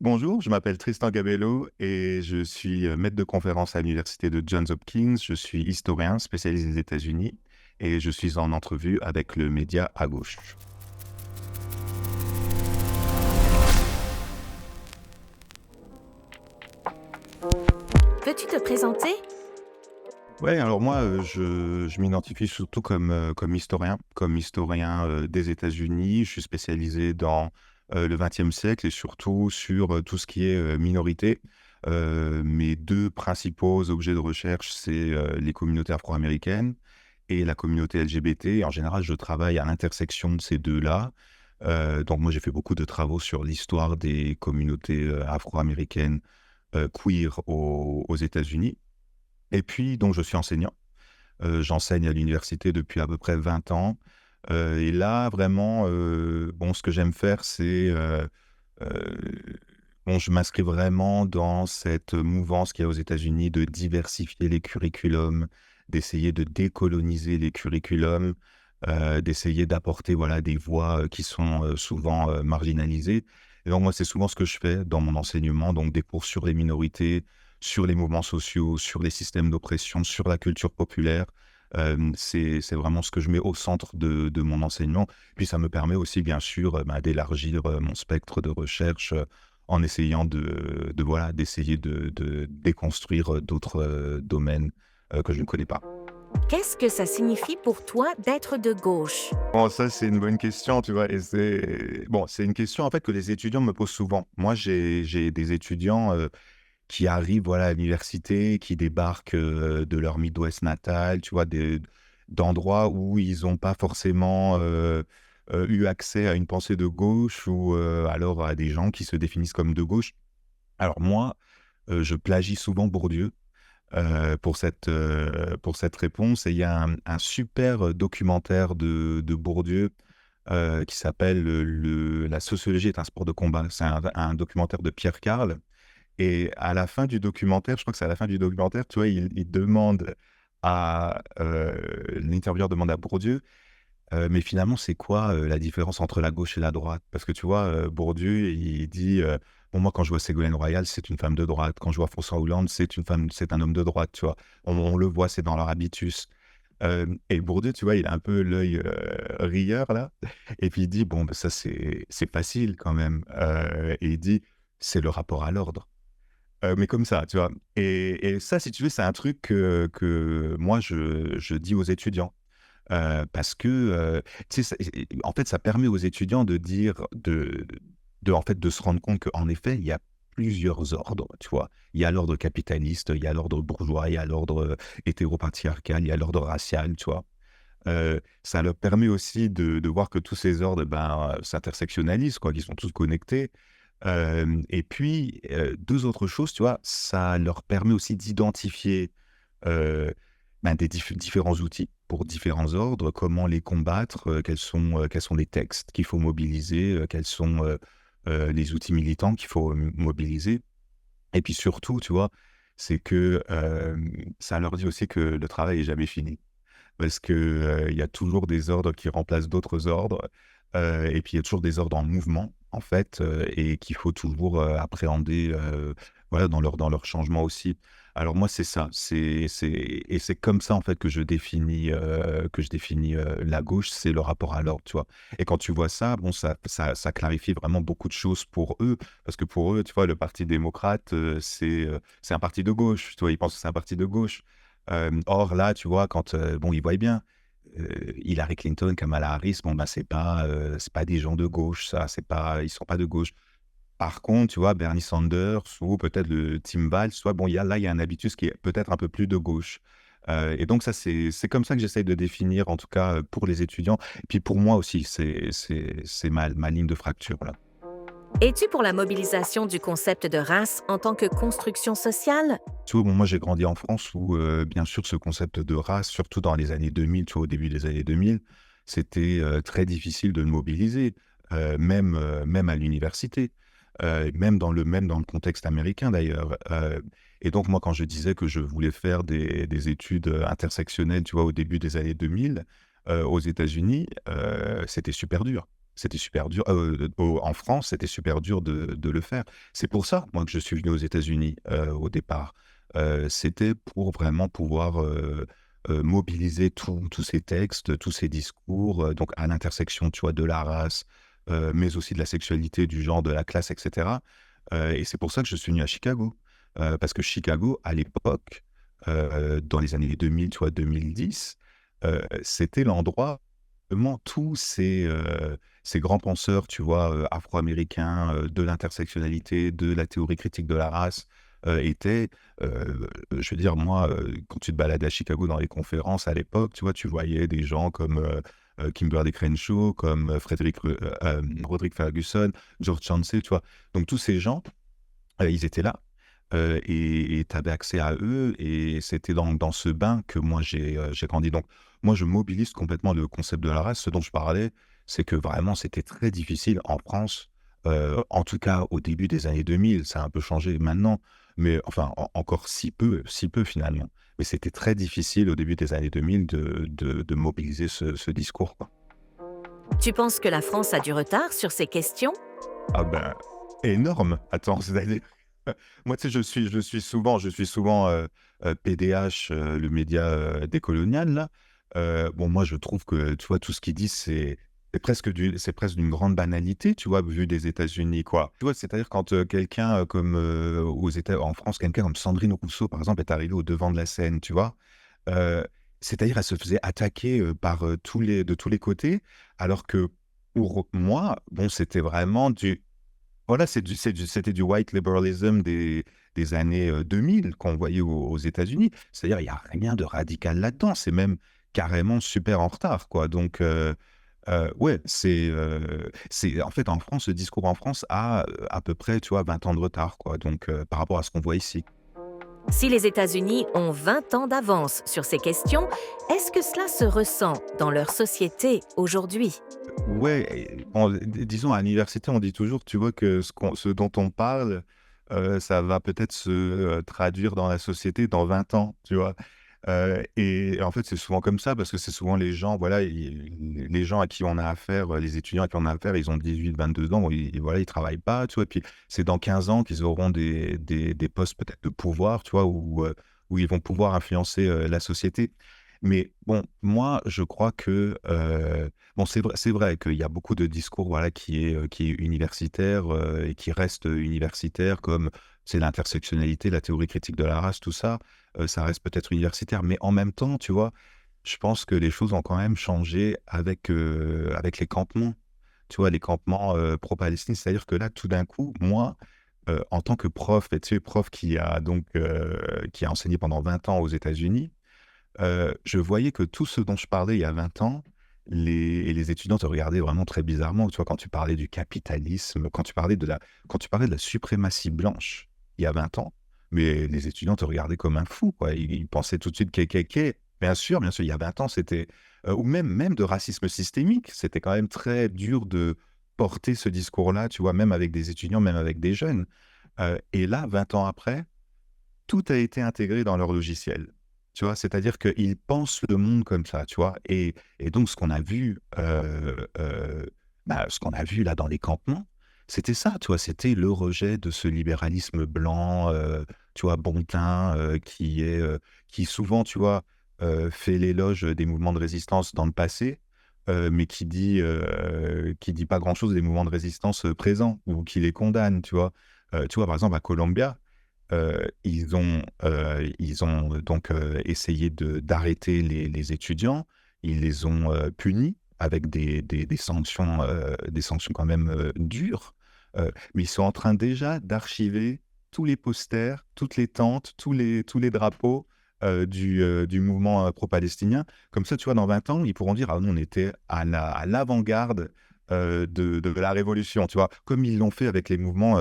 Bonjour, je m'appelle Tristan Gabello et je suis maître de conférence à l'université de Johns Hopkins. Je suis historien spécialisé des États-Unis et je suis en entrevue avec le média À Gauche. Peux-tu te présenter? Ouais, alors moi, je m'identifie surtout comme historien des États-Unis. Je suis spécialisé dans le XXe siècle et surtout sur tout ce qui est minorité. Mes deux principaux objets de recherche, c'est les communautés afro-américaines et la communauté LGBT. Et en général, je travaille à l'intersection de ces deux-là. Donc moi, j'ai fait beaucoup de travaux sur l'histoire des communautés afro-américaines queer aux États-Unis. Et puis, donc, je suis enseignant. J'enseigne à l'université depuis à peu près 20 ans. Et là, vraiment, bon, ce que j'aime faire, c'est, heu, bon, je m'inscris vraiment dans cette mouvance qu'il y a aux États-Unis de diversifier les curriculums, d'essayer de décoloniser les curriculums, d'essayer d'apporter, voilà, des voix, qui sont, souvent, marginalisées. Et donc moi, c'est souvent ce que je fais dans mon enseignement, donc des cours sur les minorités, sur les mouvements sociaux, sur les systèmes d'oppression, sur la culture populaire. C'est vraiment ce que je mets au centre de mon enseignement. Puis ça me permet aussi bien sûr, d'élargir, mon spectre de recherche, en essayant voilà, d'essayer de déconstruire, d'autres, domaines, que je ne connais pas. Qu'est-ce que ça signifie pour toi d'être de gauche? Bon, ça, c'est une bonne question, tu vois? Et c'est une question, en fait, que les étudiants me posent souvent. Moi, j'ai des étudiants, qui arrivent, voilà, à l'université, qui débarquent, de leur Midwest natal, tu vois? D'endroits où ils n'ont pas forcément, eu accès à une pensée de gauche ou, alors à des gens qui se définissent comme de gauche. Alors moi, je plagie souvent Bourdieu, pour cette réponse et il y a un super, documentaire de Bourdieu, qui s'appelle, «La sociologie est un sport de combat». C'est un documentaire de Pierre Carl et à la fin du documentaire, je crois que c'est à la fin du documentaire, tu vois, il demande l'intervieweur demande à Bourdieu: «Mais finalement, c'est quoi, la différence entre la gauche et la droite?» Parce que tu vois, Bourdieu, il dit, «Bon, moi, quand je vois Ségolène Royal, c'est une femme de droite. Quand je vois François Hollande, c'est un homme de droite», tu vois? On le voit, c'est dans leur habitus. Et Bourdieu, tu vois, il a un peu l'œil, rieur là et puis il dit: «Bon, bah, ça, c'est facile quand même», et il dit: «C'est le rapport à l'ordre». Mais comme ça, tu vois? Et ça, si tu veux, c'est un truc que moi je dis aux étudiants. Parce que, tu sais, en fait, ça permet aux étudiants de dire en fait, de se rendre compte qu'en effet, il y a plusieurs ordres, tu vois? Il y a l'ordre capitaliste, il y a l'ordre bourgeois, il y a l'ordre, hétéropatriarcal, il y a l'ordre racial, tu vois? Ça leur permet aussi de voir que tous ces ordres, ben, s'intersectionnalisent, quoi, qu'ils sont tous connectés. Et puis, 2 autres choses, tu vois? Ça leur permet aussi d'identifier, heu, des différents outils pour différents ordres, comment les combattre, quels sont les textes qu'il faut mobiliser, quels sont, les outils militants qu'il faut mobiliser. Et puis surtout, tu vois? C'est que, ça leur dit aussi que le travail est jamais fini. Parce que, il y a toujours des ordres qui remplacent d'autres ordres, et puis il y a toujours des ordres en mouvement, en fait, et qu'il faut toujours, appréhender, voilà, dans leur changement aussi. Alors moi, c'est ça, et c'est comme ça, en fait, que je définis, la gauche, c'est le rapport à l'ordre, tu vois? Et quand tu vois ça, bon, ça clarifie vraiment beaucoup de choses pour eux, parce que pour eux, tu vois, le parti démocrate, c'est un parti de gauche, tu vois? Ils pensent que c'est un parti de gauche. Or là, tu vois, quand, bon, ils voient bien, Hillary Clinton, Kamala Harris, bon, bah, c'est pas des gens de gauche, ça, c'est pas ils sont pas de gauche. Par contre, tu vois, Bernie Sanders ou peut-être le Tim Walz, tu vois, bon, il y a un habitus qui est peut-être un peu plus de gauche. Et donc ça, c'est comme ça que j'essaye de définir, en tout cas, pour les étudiants. Et puis pour moi aussi, c'est ma ligne de fracture, là. Es-tu pour la mobilisation du concept de race en tant que construction sociale? Tu vois, bon, moi, j'ai grandi en France où, bien sûr, ce concept de race, surtout dans les années 2000, tu vois, au début des années 2000, c'était, très difficile de le mobiliser, même à l'université, même dans le contexte américain d'ailleurs, et donc moi, quand je disais que je voulais faire des études, intersectionnelles, tu vois, au début des années 2000, aux États-Unis, c'était super dur. C'était super dur, en France, c'était super dur de le faire. C'est pour ça, moi, que je suis venu aux États-Unis, au départ. C'était pour vraiment pouvoir, mobiliser tous ces textes, tous ces discours, donc à l'intersection, tu vois, de la race, mais aussi de la sexualité, du genre, de la classe et cetera. Et c'est pour ça que je suis venu à Chicago. Parce que Chicago, à l'époque, dans les années 2000, tu vois, 2010, c'était l'endroit vraiment tous ces grands penseurs, tu vois, afro-américains, de l'intersectionnalité, de la théorie critique de la race, étaient, je veux dire, moi, quand tu te baladais à Chicago dans les conférences à l'époque, tu vois, tu voyais des gens comme, Kimberly Crenshaw, comme, Roderick Ferguson, George Chauncey, tu vois? Donc tous ces gens, ils étaient là, et tu avais accès à eux et c'était dans ce bain que moi j'ai grandi. Donc moi, je mobilise complètement le concept de la race. Ce dont je parlais, c'est que vraiment c'était très difficile en France, en tout cas au début des années 2000. Ça a un peu changé maintenant, mais enfin encore si peu finalement. Mais c'était très difficile au début des années 2000 de mobiliser ce discours, quoi. Tu penses que la France a du retard sur ces questions? Ah ben, énorme! Attends, c'est-à-dire moi, tu sais, je suis souvent, PDH, le média, décolonial là. Bon, moi, je trouve que, tu vois, tout ce qu'ils disent, c'est presque d'une grande banalité, tu vois, vu des États-Unis, quoi. Tu vois, c'est-à-dire quand, quelqu'un, comme, en France, quelqu'un comme Sandrine Rousseau, par exemple, est arrivée au devant de la scène, tu vois? Heu, C'est-à-dire elle se faisait attaquer, par, tous les côtés, alors que pour moi, bon, c'était vraiment du voilà, c'était du white liberalism des années, 2000 qu'on voyait aux États-Unis. C'est-à-dire, il y a rien de radical là-dedans, c'est même carrément super en retard, quoi. Donc ouais, c'est en fait, en France, le discours en France a, à peu près, tu vois, 20 ans de retard, quoi, donc par rapport à ce qu'on voit ici. Si les États-Unis ont 20 ans d'avance sur ces questions, est-ce que cela se ressent dans leur société aujourd'hui? Ouais, et disons à l'université, on dit toujours, tu vois, que ce dont on parle, ça va peut-être se, traduire dans la société dans 20 ans, tu vois? Et en fait, c'est souvent comme ça parce que c'est souvent les gens, voilà, les gens à qui on a affaire, les étudiants à qui on a affaire, ils ont 18, 22 ans, bon, ils voilà, ils travaillent pas, tu vois? Puis c'est dans 15 ans qu'ils auront des postes peut-être de pouvoir, tu vois? Où ils vont pouvoir influencer, la société. Mais bon, moi, je crois que, bon, c'est vrai qu'il y a beaucoup de discours, voilà, qui est universitaire, et qui reste, universitaire, comme c'est l'intersectionnalité, la théorie critique de la race, tout ça, ça reste peut-être universitaire. Mais en même temps, tu vois, je pense que les choses ont quand même changé avec les campements. Tu vois, les campements, pro-Palestine. C'est-à-dire que là, tout d'un coup, moi, en tant que prof, et tu sais, prof qui a enseigné pendant 20 ans aux États-Unis, je voyais que tout ce dont je parlais il y a 20 ans, les étudiants te regardaient vraiment très bizarrement. Tu vois, quand tu parlais du capitalisme, quand tu parlais de la suprématie blanche, il y a 20 ans, mais les étudiants te regardaient comme un fou, quoi. Ils pensaient tout de suite KKK. Bien sûr, il y a 20 ans, c'était, ou même de racisme systémique. C'était quand même très dur de porter ce discours-là, tu vois? Même avec des étudiants, même avec des jeunes. Et là, 20 ans après, tout a été intégré dans leur logiciel. Tu vois? C'est-à-dire qu'ils pensent le monde comme ça, tu vois? Et donc ce qu'on a vu, ce qu'on a vu là dans les campements, c'était ça, tu vois? C'était le rejet de ce libéralisme blanc, tu vois, bon teint, qui souvent, tu vois, fait l'éloge des mouvements de résistance dans le passé, mais qui dit pas grand-chose des mouvements de résistance, présents ou qui les condamne, tu vois? Tu vois, par exemple, à Columbia, ils ont donc, essayé d'arrêter les étudiants. Ils les ont, punis avec des sanctions quand même, dures. Mais ils sont en train déjà d'archiver tous les posters, toutes les tentes, tous les drapeaux, du mouvement, pro-palestinien. Comme ça, tu vois, dans 20 ans, ils pourront dire: «Ah, nous, on était à l'avant-garde, de la révolution», tu vois? Comme ils l'ont fait avec les mouvements,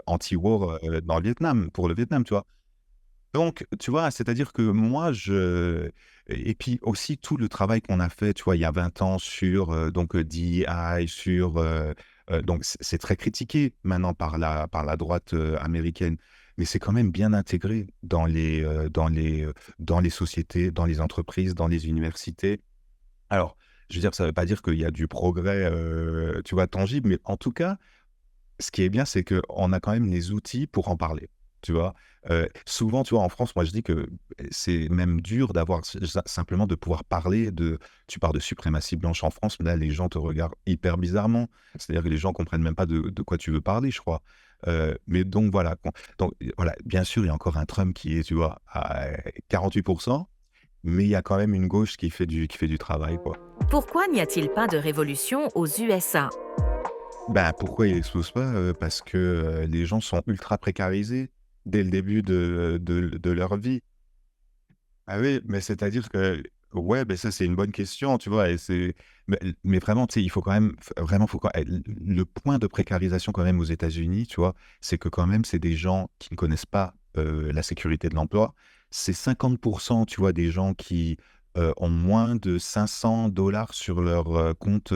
anti-war, dans le Vietnam, pour le Vietnam, tu vois? Donc, tu vois, c'est-à-dire que moi, et puis aussi tout le travail qu'on a fait, tu vois, il y a 20 ans sur, donc, DEI, donc c'est très critiqué maintenant par la droite, américaine, mais c'est quand même bien intégré dans les sociétés, dans les entreprises, dans les universités. Alors, Je veux dire, ça veut pas dire qu'il y a du progrès, tu vois, tangible, mais en tout cas, ce qui est bien, c'est qu'on a quand même les outils pour en parler, tu vois? Souvent, tu vois, en France, moi, je dis que c'est même dur d'avoir simplement de pouvoir parler de tu parles de suprématie blanche en France, mais là, les gens te regardent hyper bizarrement. C'est-à-dire que les gens comprennent même pas de quoi tu veux parler, je crois. Mais donc voilà, voilà, bien sûr, il y a encore un Trump qui est, tu vois, à 48, mais il y a quand même une gauche qui fait du travail, quoi. Pourquoi n'y a-t-il pas de révolution aux USA? Ben pourquoi ils explosent pas? Parce que, les gens sont ultra précarisés dès le début de leur vie. Ah oui, mais c'est-à-dire que ouais, ben ça, c'est une bonne question, tu vois? Et c'est mais vraiment, tu sais, il faut quand même vraiment, faut quand le point de précarisation quand même aux États-Unis, tu vois? C'est que quand même, c'est des gens qui ne connaissent pas, la sécurité de l'emploi. C'est 50, tu vois, des gens qui, ont moins de 500 $ sur leur, compte,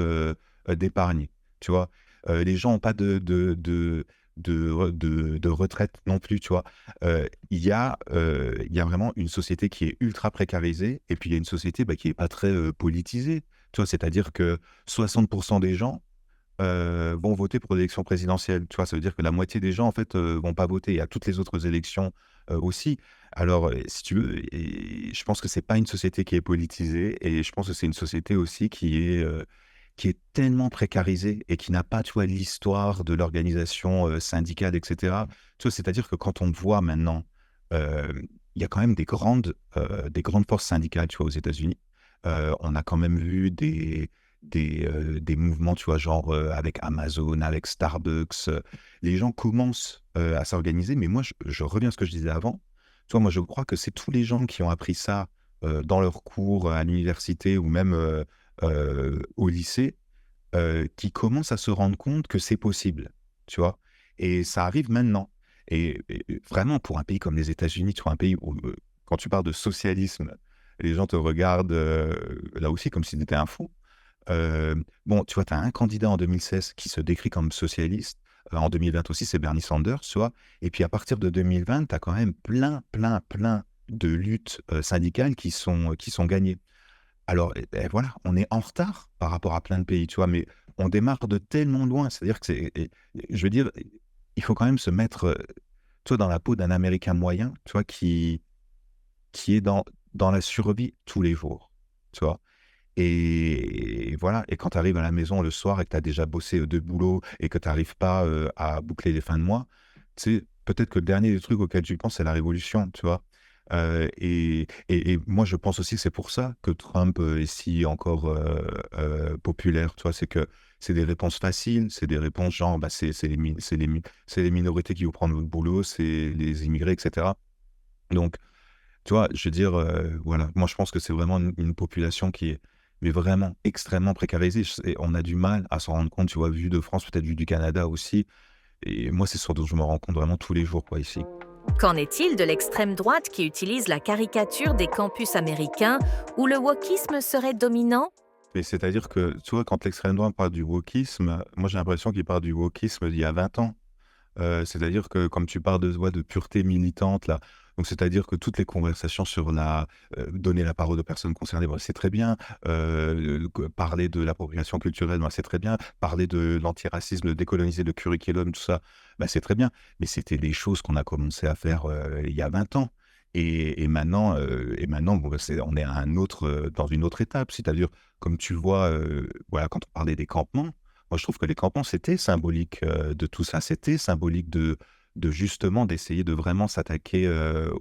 d'épargne, tu vois? Les gens ont pas de retraite non plus, tu vois? Il y a vraiment une société qui est ultra précarisée et puis il y a une société, bah, qui est pas très, politisée. Tu vois? C'est-à-dire que 60 des gens, vont voter pour l'élection présidentielle. Tu vois? Ça veut dire que la moitié des gens, en fait, vont pas voter. Il y a toutes les autres élections, aussi. Alors, si tu veux et je pense que c'est pas une société qui est politisée et je pense que c'est une société aussi qui est tellement précarisée et qui n'a pas, tu vois, l'histoire de l'organisation, syndicale et cetera. Tu vois? C'est-à-dire que quand on voit maintenant, il y a quand même des grandes forces syndicales, tu vois, aux États-Unis. On a quand même vu des mouvements, tu vois, genre, avec Amazon, avec Starbucks, les gens commencent, à s'organiser, mais moi je reviens à ce que je disais avant. Tu vois, moi je crois que c'est tous les gens qui ont appris ça, dans leurs cours, à l'université ou même, au lycée, qui commencent à se rendre compte que c'est possible, tu vois? Et ça arrive maintenant et vraiment pour un pays comme les États-Unis, tu vois? Un pays où, quand tu parles de socialisme, les gens te regardent, là aussi comme si tu étais un fou. Bon, tu vois, tu as un candidat en 2016 qui se décrit comme socialiste, en 2020 aussi, c'est Bernie Sanders, tu vois? Et puis à partir de 2020, tu as quand même plein, plein, plein de luttes, syndicales qui sont gagnées. Alors voilà, on est en retard par rapport à plein de pays, tu vois? Mais on démarre de tellement loin. C'est-à-dire que je veux dire, il faut quand même se mettre, tu vois, dans la peau d'un Américain moyen, tu vois, qui est dans la survie tous les jours, tu vois? Et voilà, et quand tu arrives à la maison le soir et que tu as déjà bossé, 2 boulots et que tu arrives pas, à boucler les fins de mois, tu sais, peut-être que le dernier des trucs auxquels tu penses, c'est la révolution, tu vois? Et moi, je pense aussi que c'est pour ça que Trump, est si encore, populaire, tu vois? C'est que c'est des réponses faciles, c'est des réponses genre, bah, c'est les minorités qui vont prendre votre boulot, c'est les immigrés et cetera. Donc tu vois? Je veux dire, voilà, moi je pense que c'est vraiment une population qui est mais vraiment extrêmement précarisée. Et on a du mal à s'en rendre compte, tu vois? Vu de France, peut-être vu du Canada aussi et moi, c'est ce dont je me rends compte vraiment tous les jours, quoi, ici. Qu'en est-il de l'extrême droite qui utilise la caricature des campus américains où le wokisme serait dominant? Mais c'est-à-dire que, tu vois, quand l'extrême droite parle du wokisme, moi j'ai l'impression qu'il parle du wokisme d'il y a 20 ans. C'est-à-dire que comme tu parles de pureté militante là, donc c'est-à-dire que toutes les conversations sur donner la parole aux personnes concernées, bah, c'est très bien. Que parler de l'appropriation culturelle, bah, c'est très bien. Parler de l'antiracisme, décoloniser le curriculum, tout ça, bah, c'est très bien. Mais c'était des choses qu'on a commencé à faire, il y a 20 ans et maintenant bon, bah, on est à dans une autre étape. C'est-à-dire, comme tu vois, voilà, quand on parlait des campements, moi, je trouve que les campements, c'était symbolique, de tout ça. C'était symbolique de justement d'essayer de vraiment s'attaquer,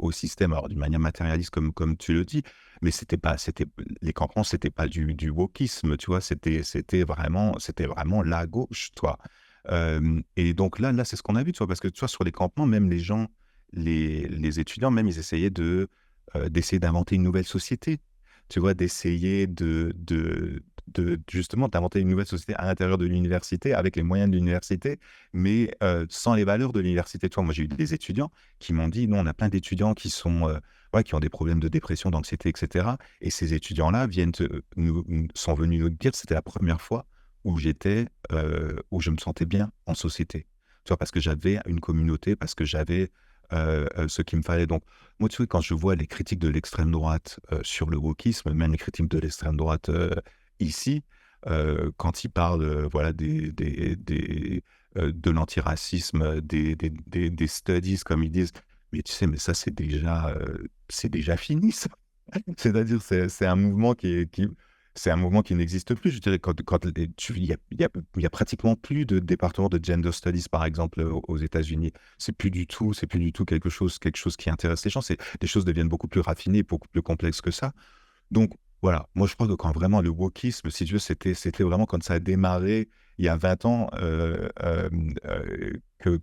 au système. Alors d'une manière matérialiste comme tu le dis, mais c'était les campements, c'était pas du wokisme, tu vois? C'était vraiment la gauche, toi. Et donc là, c'est ce qu'on a vu, tu vois? Parce que, tu vois, sur les campements, même les gens, les étudiants, même, ils essayaient d'essayer d'inventer une nouvelle société. Tu vois? D'essayer de justement d'inventer une nouvelle société à l'intérieur de l'université, avec les moyens de l'université, mais sans les valeurs de l'université. Tu vois? Moi, j'ai eu des étudiants qui m'ont dit: «Nous, on a plein d'étudiants qui sont, ouais, qui ont des problèmes de dépression, d'anxiété et cetera» et ces étudiants-là sont venus nous dire: «C'était la première fois où je me sentais bien en société». Tu vois? Parce que j'avais une communauté, parce que j'avais, ce qu'il me fallait. Donc moi, tu vois, quand je vois les critiques de l'extrême droite, sur le wokisme, même les critiques de l'extrême droite, ici, quand il parle, voilà, de l'antiracisme, des studies, comme ils disent. Mais tu sais, mais ça, c'est déjà fini, ça. C'est-à-dire, c'est un mouvement c'est un mouvement qui n'existe plus. Je dirais, il y a pratiquement plus de département de gender studies, par exemple, aux États-Unis. C'est plus du tout quelque chose qui intéresse les gens. Les choses deviennent beaucoup plus raffinées, beaucoup plus complexes que ça. Donc, voilà. Moi, je crois que quand vraiment le wokisme, si tu veux, c'était vraiment quand ça a démarré il y a 20 ans,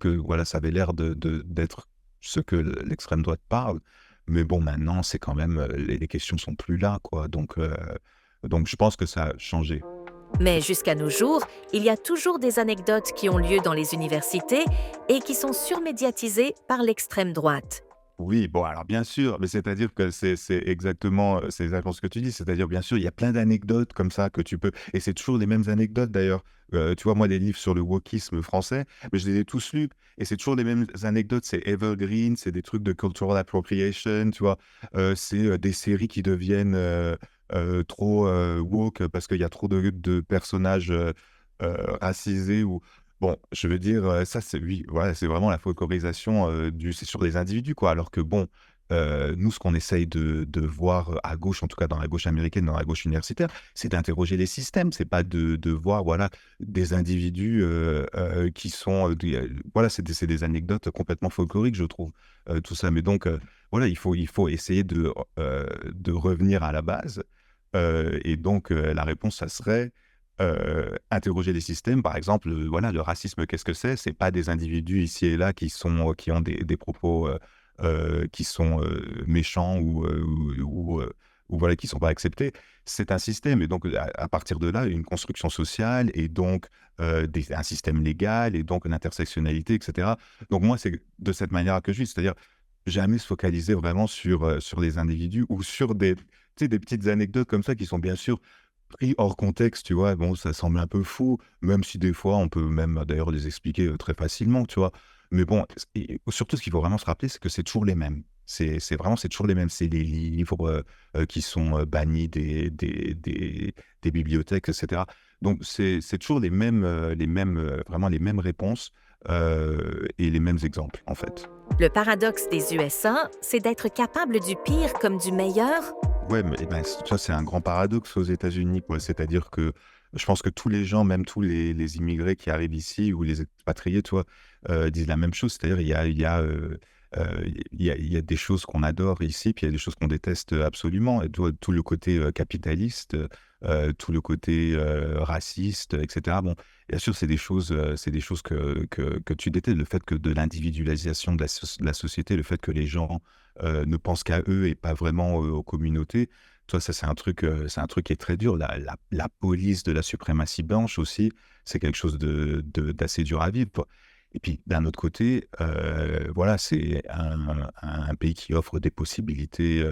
voilà, ça avait l'air d'être ce que l'extrême droite parle. Mais bon, maintenant, c'est quand même, les questions sont plus là, quoi. Donc je pense que ça a changé. Mais jusqu'à nos jours, il y a toujours des anecdotes qui ont lieu dans les universités et qui sont surmédiatisées par l'extrême droite. Oui, bon, alors bien sûr, mais c'est-à-dire que c'est exactement ce que tu dis. C'est-à-dire, bien sûr, il y a plein d'anecdotes comme ça que tu peux et c'est toujours les mêmes anecdotes d'ailleurs. Tu vois, moi, les livres sur le wokisme français, mais je les ai tous lus et c'est toujours les mêmes anecdotes. C'est evergreen, c'est des trucs de cultural appropriation, tu vois? C'est, des séries qui deviennent, trop, woke parce qu'il y a trop de personnages, racisés ou bon, je veux dire, ça c'est oui, voilà, c'est vraiment la folklorisation, du c'est sur les individus, quoi. Alors que bon, nous, ce qu'on essaye de voir, à gauche, en tout cas dans la gauche américaine, dans la gauche universitaire, c'est d'interroger les systèmes. C'est pas de voir, voilà, des individus, qui sont, voilà, c'est des anecdotes complètement folkloriques, je trouve, tout ça. Mais donc, voilà, il faut essayer de revenir à la base, et donc, la réponse, ça serait interroger les systèmes. Par exemple, voilà, le racisme, qu'est-ce que c'est? C'est pas des individus ici et là qui ont des propos, qui sont, méchants ou voilà, qui sont pas acceptés. C'est un système et donc à partir de là, une construction sociale et donc un système légal et donc une intersectionnalité et cetera. Donc moi, c'est de cette manière que je vis, c'est-à-dire jamais se focaliser vraiment sur les individus ou sur des tu sais, des petites anecdotes comme ça qui sont bien sûr pris hors contexte, tu vois? Bon, ça semble un peu fou, même si des fois on peut même d'ailleurs les expliquer, très facilement, tu vois? Mais bon, surtout ce qu'il faut vraiment se rappeler, c'est que c'est toujours les mêmes. C'est toujours les mêmes. C'est les livres, qui sont, bannis des bibliothèques et cetera. Donc c'est toujours les mêmes, vraiment les mêmes réponses, et les mêmes exemples, en fait. Le paradoxe des USA, c'est d'être capable du pire comme du meilleur. Ouais, mais ça, c'est un grand paradoxe aux États-Unis, quoi. C'est-à-dire que je pense que tous les gens, même tous les immigrés qui arrivent ici ou les expatriés, tu vois, disent la même chose. C'est-à-dire, il y a des choses qu'on adore ici, puis il y a des choses qu'on déteste absolument. Et tu vois, tout le côté capitaliste, tout le côté raciste, etc. Bon, bien sûr, c'est des choses que tu détestes. Le fait que de l'individualisation de la société, le fait que les gens ne pensent qu'à eux et pas vraiment, aux communautés. Toi, ça, c'est un truc qui est très dur. La police de la suprématie blanche aussi, c'est quelque chose d'assez dur à vivre, quoi. Et puis, d'un autre côté, voilà, c'est un pays qui offre des possibilités,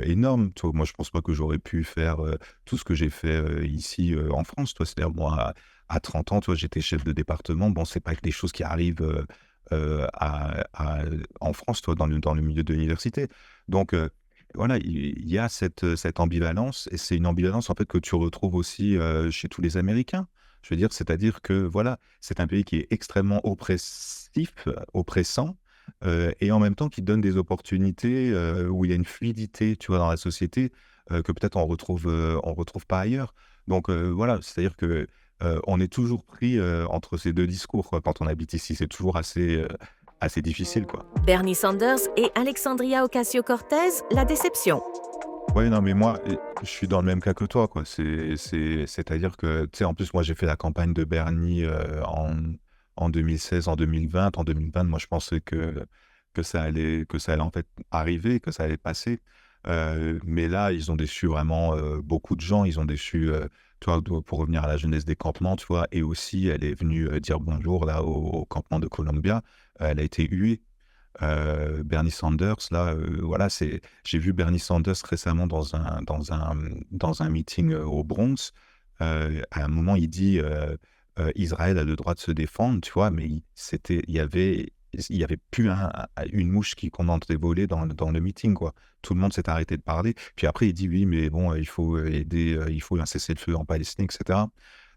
énormes. Tu vois? Moi, je pense pas que j'aurais pu faire, tout ce que j'ai fait, ici, en France, toi. C'est-à-dire, moi, à 30 ans, tu vois, j'étais chef de département. Bon, c'est pas des choses qui arrivent, en France, toi, dans le milieu de l'université. Donc, voilà, il y a cette ambivalence et c'est une ambivalence, en fait, que tu retrouves aussi, chez tous les Américains. Je veux dire, c'est-à-dire que, voilà, c'est un pays qui est extrêmement oppressif, oppressant, et en même temps qui donne des opportunités, où il y a une fluidité, tu vois, dans la société, que peut-être on retrouve pas ailleurs. Donc, voilà, c'est-à-dire que, on est toujours pris, entre ces 2 discours, quoi, quand on habite ici. C'est toujours assez difficile, quoi. Bernie Sanders et Alexandria Ocasio-Cortez, la déception. Ouais, non, mais moi, je suis dans le même cas que toi, quoi. C'est-à-dire que, tu sais, en plus, moi, j'ai fait la campagne de Bernie, en 2016, en 2020. En 2020, moi, je pensais que ça allait en fait arriver, que ça allait passer. Mais là, ils ont déçu vraiment, beaucoup de gens. Ils ont déçu, tu vois, pour revenir à la jeunesse des campements, tu vois, et aussi, elle est venue, dire bonjour là au campement de Columbia. Elle a été huée. Bernie Sanders, là, voilà, j'ai vu Bernie Sanders récemment dans un meeting, au Bronx. À un moment, il dit, Israël a le droit de se défendre, tu vois? Mais il y avait il y avait plus une mouche qu'on entendait voler dans le meeting, quoi. Tout le monde s'est arrêté de parler. Puis après, il dit: «Oui, mais bon, il faut aider, il faut un cessez-le-feu en Palestine» et cetera.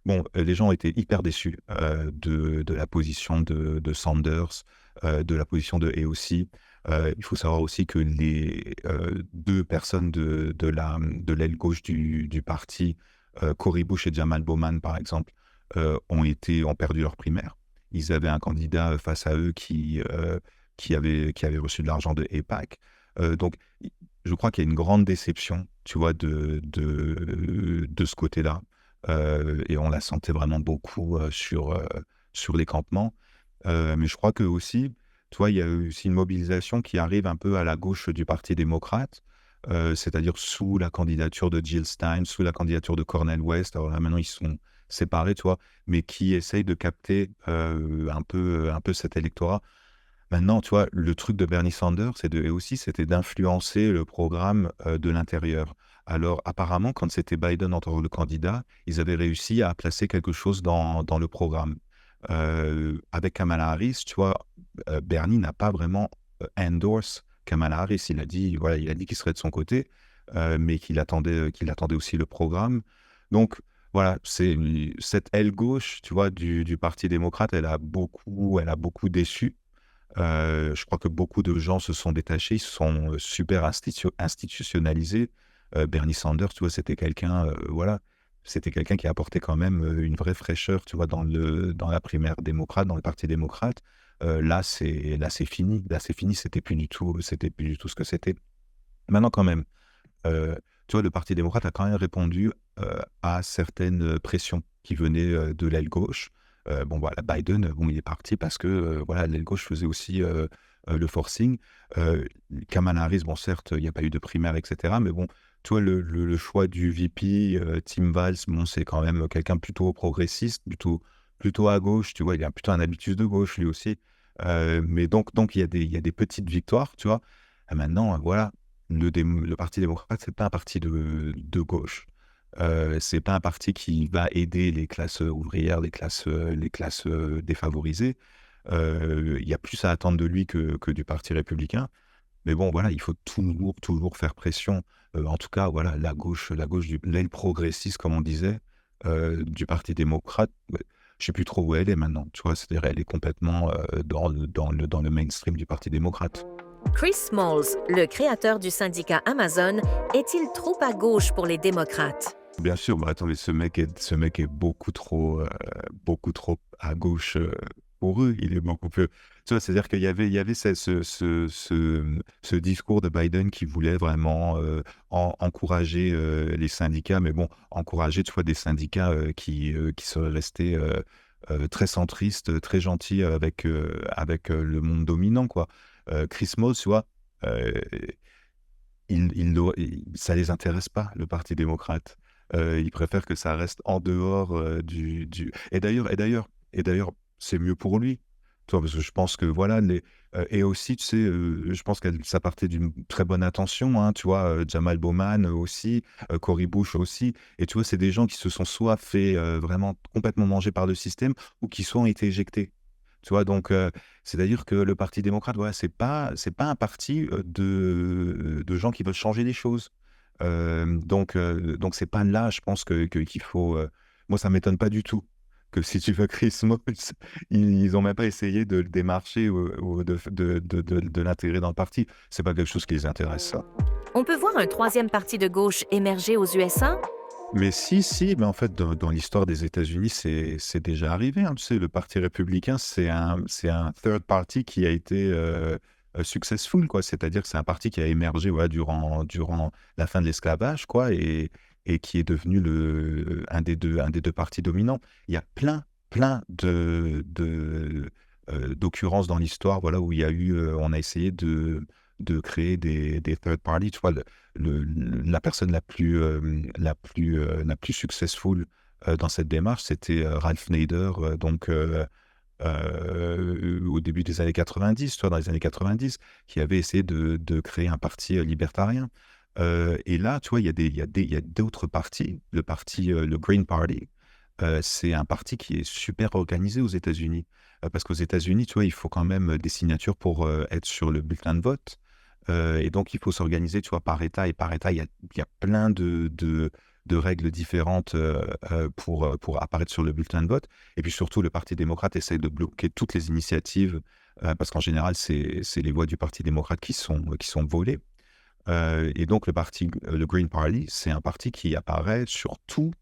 Bon, les gens étaient hyper déçus, de la position de Sanders, de la position de AOC. Il faut savoir aussi que les, 2 personnes de l'aile gauche du parti, Cory Bush et Jamal Bowman, par exemple, ont perdu leur primaire. Ils avaient un candidat face à eux qui avait reçu de l'argent de AIPAC. Donc i je crois qu'il y a une grande déception, tu vois, de ce côté-là. Et on la sentait vraiment beaucoup, sur les campements. Mais je crois que aussi, tu vois, il y a eu aussi une mobilisation qui arrive un peu à la gauche du Parti démocrate, c'est-à-dire sous la candidature de Jill Stein, sous la candidature de Cornel West. Alors là, maintenant, ils sont séparés, tu vois? Mais qui essayent de capter, un peu cet électorat. Maintenant, tu vois, le truc de Bernie Sanders et aussi, c'était d'influencer le programme, de l'intérieur. Alors apparemment, quand c'était Biden en tant que candidat, ils avaient réussi à placer quelque chose dans le programme. Avec Kamala Harris, tu vois, Bernie n'a pas vraiment, endorse Kamala Harris. Il a dit, voilà, il a dit qu'il serait de son côté, mais qu'il attendait aussi le programme. Donc voilà, c'est cette aile gauche, tu vois, du parti démocrate, elle a beaucoup déçu. Je crois que beaucoup de gens se sont détachés, ils se sont, super institutionnalisés. Bernie Sanders, tu vois, c'était quelqu'un qui apportait quand même, une vraie fraîcheur, tu vois, dans la primaire démocrate, dans le parti démocrate. Là, c'est fini. Là, c'est fini, c'était plus du tout ce que c'était. Maintenant quand même, tu vois, le Parti démocrate a quand même répondu, à certaines, pressions qui venaient, de l'aile gauche. Bon, voilà, Biden, bon, il est parti parce que, voilà, l'aile gauche faisait aussi, le forcing. Heu, Kamala Harris, bon, certes, il n'y a pas eu de primaire et cetera, mais bon, tu vois, le choix du VP, Tim Walz, bon, c'est quand même quelqu'un plutôt progressiste, plutôt à gauche, tu vois? Il a plutôt un habitus de gauche lui aussi. Mais donc il y a des petites victoires, tu vois? Et maintenant, voilà, le Parti démocrate, c'est pas un parti de gauche. C'est pas un parti qui va aider les classes, ouvrières, les classes défavorisées. Il y a plus à attendre de lui que du Parti républicain. Mais bon, voilà, il faut toujours, toujours faire pression. En tout cas, voilà, la gauche du l'aile progressiste, comme on disait, du Parti démocrate, je sais plus trop où elle est maintenant, tu vois? C'est-à-dire, elle est complètement, dans le mainstream du Parti démocrate. Chris Smalls, le créateur du syndicat Amazon, est-il trop à gauche pour les démocrates? Bien sûr, bah, attends, mais ce mec est beaucoup trop à gauche, pour eux. Il est beaucoup plus, tu vois? C'est-à-dire qu'il y avait ce discours de Biden qui voulait vraiment, encourager, les syndicats, mais bon, encourager, tu vois, des syndicats, qui seraient restés, très centristes, très gentils avec le monde dominant, quoi. Chris Moss, tu vois? Heu ça les intéresse pas, le Parti démocrate. Ils préfèrent que ça reste en dehors, du et d'ailleurs, c'est mieux pour lui. Tu vois? Parce que je pense que voilà, et aussi, tu sais, je pense que ça partait d'une très bonne intention, hein, tu vois? Jamal Bowman, aussi, Cory Bush aussi, et tu vois, c'est des gens qui se sont soit fait, vraiment complètement manger par le système, ou qui soit ont été éjectés. Tu vois? Donc c'est-à-dire que le Parti démocrate, voilà, c'est pas un parti, de gens qui veulent changer les choses. Donc c'est pas là, je pense qu'il faut, moi, ça m'étonne pas du tout que, si tu veux, Chris Moss, ils ont même pas essayé de le démarcher, ou de l'intégrer dans le parti. C'est pas quelque chose qui les intéresse, ça. On peut voir un troisième parti de gauche émerger aux USA? Mais si, si, mais en fait, dans l'histoire des États-Unis, c'est déjà arrivé, hein. Tu sais, le Parti républicain, c'est un third party qui a été, successful, quoi. C'est-à-dire que c'est un parti qui a émergé, voilà, durant la fin de l'esclavage, quoi, et qui est devenu un des deux partis dominants. Il y a plein d'occurrences dans l'histoire, voilà, où il y a eu, on a essayé de créer des third party, tu vois? La personne la plus successful, dans cette démarche, c'était, Ralph Nader, donc au début des années 90, tu vois? Dans les années 90, qui avait essayé de créer un parti, libertarien. Et là, tu vois, il y a d'autres partis, le Green Party, c'est un parti qui est super organisé aux États-Unis. Parce qu'aux États-Unis, tu vois, il faut quand même des signatures pour être sur le bulletin de vote. Et donc, il faut s'organiser, tu vois, par État. Et par État, il y a plein de règles différentes pour apparaître sur le bulletin de vote. Et puis surtout, le Parti démocrate essaie de bloquer toutes les initiatives parce qu'en général, c'est les voix du Parti démocrate qui sont volées. Et donc, le Green Party, c'est un parti qui apparaît sur tous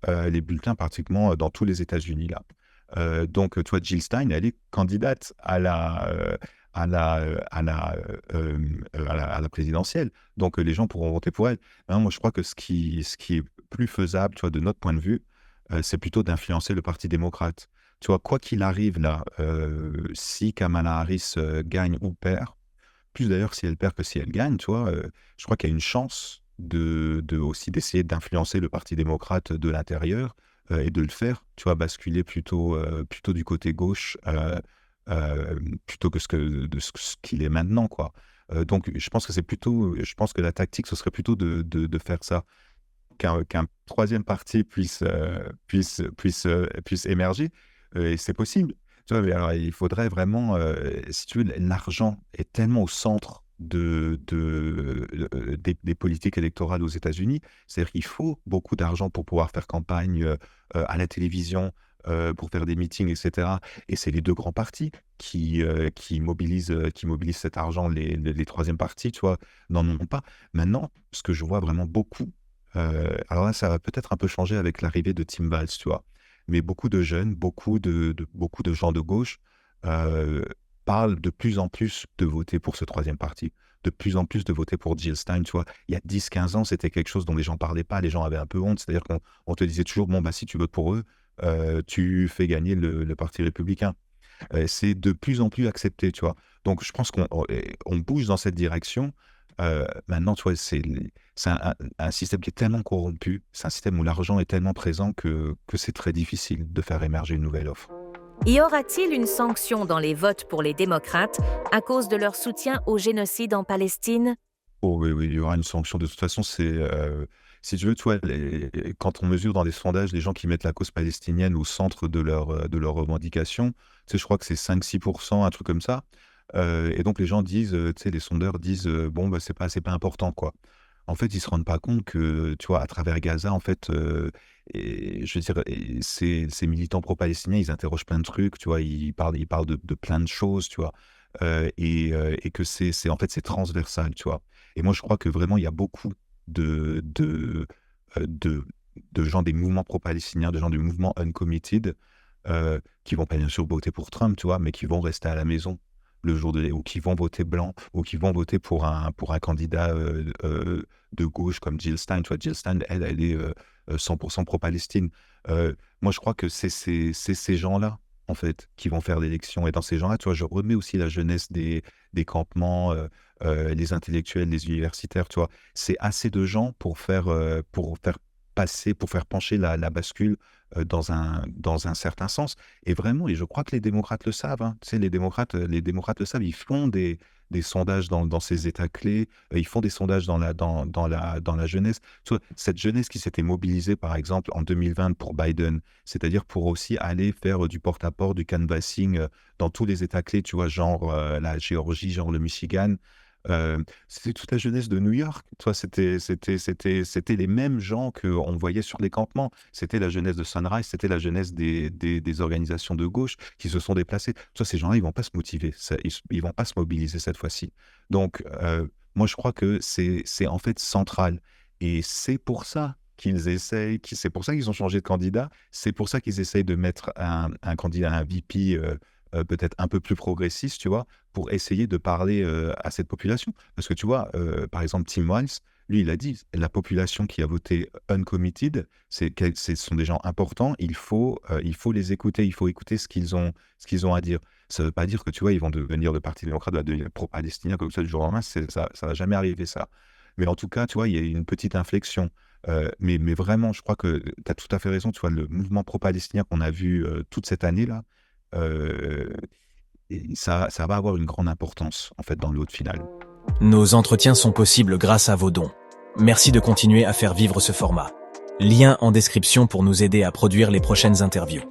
les bulletins, pratiquement dans tous les États-Unis, là. Donc, tu vois, Jill Stein, elle est candidate à la présidentielle. Donc, les gens pourront voter pour elle. Hein, moi, je crois que ce qui est plus faisable, tu vois, de notre point de vue, c'est plutôt d'influencer le Parti démocrate. Tu vois, quoi qu'il arrive là, si Kamala Harris gagne ou perd, plus d'ailleurs si elle perd que si elle gagne, tu vois, je crois qu'il y a une chance aussi d'essayer d'influencer le Parti démocrate de l'intérieur et de le faire, tu vois, basculer plutôt du côté gauche plutôt que ce qu'il est maintenant, quoi. Donc, je pense que la tactique, ce serait plutôt de faire ça, qu'un troisième parti puisse émerger, et c'est possible. Tu vois, mais alors, il faudrait vraiment, si tu veux, l'argent est tellement au centre des politiques électorales aux États-Unis. C'est-à-dire qu'il faut beaucoup d'argent pour pouvoir faire campagne à la télévision, pour faire des meetings, etc. Et c'est les deux grands partis qui mobilisent cet argent. Les troisièmes partis, tu vois, n'en ont pas. Maintenant, ce que je vois vraiment beaucoup, alors là, ça va peut-être un peu changer avec l'arrivée de Tim Walz, tu vois. Mais beaucoup de jeunes, beaucoup de gens de gauche euh, parlent de plus en plus de voter pour ce troisième parti, de plus en plus de voter pour Jill Stein, tu vois. Il y a 10, 15 ans, c'était quelque chose dont les gens ne parlaient pas, les gens avaient un peu honte, c'est-à-dire qu'on te disait toujours, bon, bah, si tu votes pour eux, tu fais gagner le Parti républicain. C'est de plus en plus accepté, tu vois. Donc, je pense qu'on bouge dans cette direction. Maintenant, tu vois, c'est un système qui est tellement corrompu, c'est un système où l'argent est tellement présent que c'est très difficile de faire émerger une nouvelle offre. Y aura-t-il une sanction dans les votes pour les démocrates à cause de leur soutien au génocide en Palestine? Oh oui, oui, il y aura une sanction. De toute façon, si tu veux, tu vois, quand on mesure dans des sondages les gens qui mettent la cause palestinienne au centre de leurs revendications, tu sais, je crois que c'est 5-6%, un truc comme ça. Et donc les gens disent, tu sais, les sondeurs disent, bon, bah, c'est pas important, quoi. En fait, ils se rendent pas compte que, tu vois, à travers Gaza, en fait, et je veux dire, ces militants pro-palestiniens, ils interrogent plein de trucs, tu vois, ils parlent de plein de choses, tu vois, et que en fait, c'est transversal, tu vois. Et moi, je crois que vraiment, il y a beaucoup de, de, de, de gens des mouvements pro-palestiniens, de gens du mouvement Uncommitted, qui vont pas bien sûr voter pour Trump, tu vois, mais qui vont rester à la maison le jour ou qui vont voter blanc, ou qui vont voter pour un candidat de gauche comme Jill Stein. Tu vois, Jill Stein, elle est 100% pro-Palestine. Moi, je crois que c'est ces gens-là, en fait, qui vont faire l'élection. Et dans ces gens-là, tu vois, je remets aussi la jeunesse des campements, les intellectuels, les universitaires, tu vois. C'est assez de gens pour faire passer, pour faire pencher la bascule dans un certain sens. Et vraiment, et je crois que les démocrates le savent, hein. Tu sais, les démocrates le savent, ils font des sondages dans ces États clés, ils font des sondages dans la jeunesse. Tu vois, cette jeunesse qui s'était mobilisée, par exemple, en 2020 pour Biden, c'est-à-dire pour aussi aller faire du porte-à-porte, du canvassing dans tous les États clés, tu vois, genre la Géorgie, genre le Michigan. C'était toute la jeunesse de New York. Tu vois, c'était les mêmes gens qu'on voyait sur les campements. C'était la jeunesse de Sunrise, c'était la jeunesse des organisations de gauche qui se sont déplacées. Tu vois, ces gens-là, ils vont pas se motiver, ils vont pas se mobiliser cette fois-ci. Donc, moi, je crois que c'est en fait central. Et c'est pour ça c'est pour ça qu'ils ont changé de candidat, c'est pour ça qu'ils essayent de mettre un candidat, un VP peut-être un peu plus progressiste, tu vois, pour essayer de parler à cette population. Parce que tu vois, par exemple, Tim Walz, lui, il a dit, la population qui a voté uncommitted, ce sont des gens importants, il faut les écouter, il faut écouter ce qu'ils ont à dire. Ça ne veut pas dire que, tu vois, ils vont devenir le Parti démocrate, devenir pro-palestinien comme ça du jour au lendemain, ça ne va jamais arriver, ça. Mais en tout cas, tu vois, il y a une petite inflexion. Mais vraiment, je crois que tu as tout à fait raison, tu vois, le mouvement pro-palestinien qu'on a vu toute cette année-là, euh, et ça va avoir une grande importance, en fait, dans le vote final. Nos entretiens sont possibles grâce à vos dons. Merci de continuer à faire vivre ce format. Lien en description pour nous aider à produire les prochaines interviews.